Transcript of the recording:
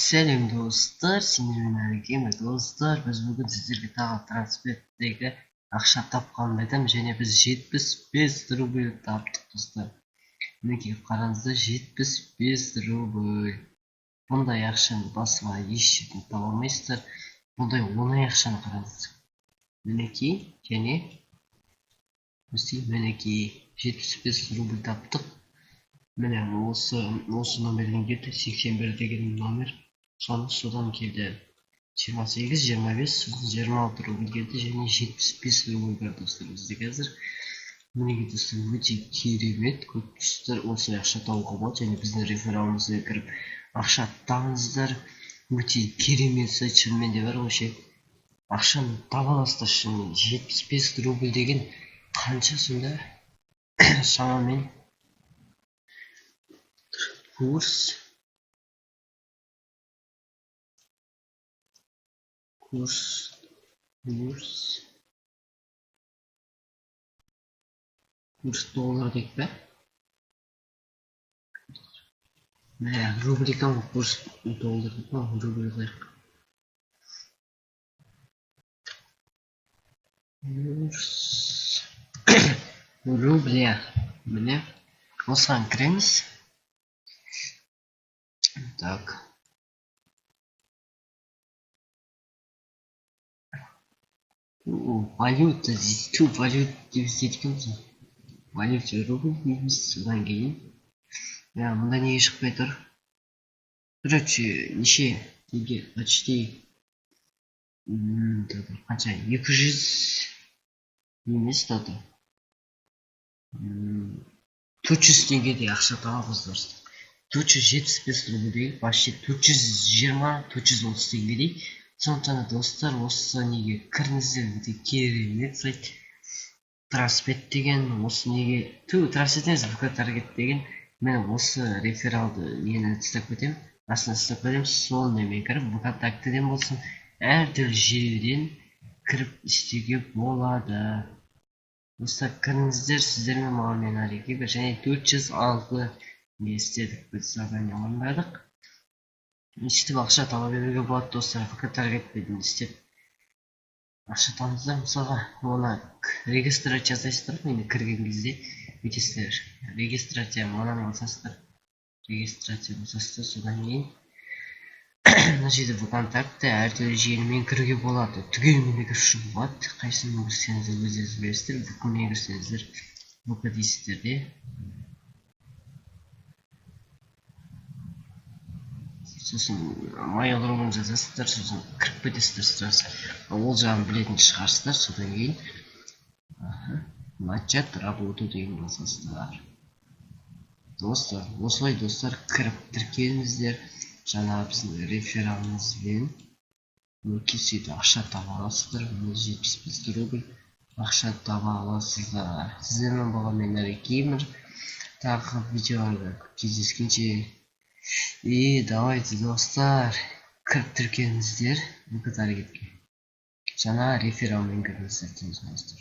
Сәлем достар, сендермен әкем достар. Біз бүгін сіздерге тағы трансферттегі ақша тапқанын айтамын, және біз 75 рубль таптық достар. Мінекей қараңыздар, 75 рубль. Бұндай ақшаны басқа еш жерден таба алмайсыздар. Бұндай оңай ақшаны қараңыздар. Мінекей, және мінекей 75 рубль таптық. Міне осы номерден келді, 81 деген номер. Содан келді 28, 25, 26 рубль келді, және 75 рубль бар достар бізде қазір. Мінекей достар, өте керемет, көп достар осылай ақша табуға болады, және біздің рефералымызға кіріп ақша табыңыздар. Өте керемет сайт, шынымен де бар ғой, ақшаны таба аласыздар. 75 рубль деген қанша сонда? Шамамен курс доллар дейік пе? Рубль екен, курс доллар дейік па? Рубль қайық. Рубля. Міне осыған кіреміз. Так. Валюта, здесь тут валюта дейміз. Валюта рубль дейміз, содан кейін. Мұнда неге шықпай тұр? Короче, неше теге почти қанша 200 емес тады 400 теңгедей ақша табамыз достар. 475 рубль, почти 420-430 теңгедей. Сондықтан достар, осы неге кіріңіздер, өте керемет сайт. Трансферт деген, осы неге трансферт емес, ВК таргет деген. Мен осы рефералды нені істеп кетемін, астына істеп кетемін, сол немен кіріп, ВКонтактеден болсын, әртүрлі жерден кіріп істеуге болады. Достар, кіріңіздер, сіздермен маған мен әрекет, және 406 не істедік, біз задание орындадық. Сөйтіп ақша таба беруге болады достар. ВК таргетпен істеп ақша табыңыздар. Мысалға, оны регистрация жасайсыздар, енді кірген кезде өйтесіздер. Регистрация мынаны басасыздар. Содан кейін мына жерде ВКонтакте әртүрлі желімен кіруге болады. Түгелімен кіруші болады. Қайсыны кірсеңіздер өздеріңіз білесіздер. ВК-мен кірсеңіздер ВК дейсіздер де. Сосын mail ромын жазасыздар, сосын кіріп кетесіздер сразу. Ол жағын білетін шығарсыздар, содан кейін начать работу деген басасыздар. Достар, осылай достар кіріп тіркеліңіздер. Жаңа біздің рефералымызбен сөйтіп ақша таба аласыздар. 75 рубль ақша таба аласыздар. Сіздермен болған мен әрекеймір. Тағы видеоларда кездескенше. И давайте достар, кіріп тіркеліңіздер ВК таргетке. Жаңа рефералмен кіріңіздер.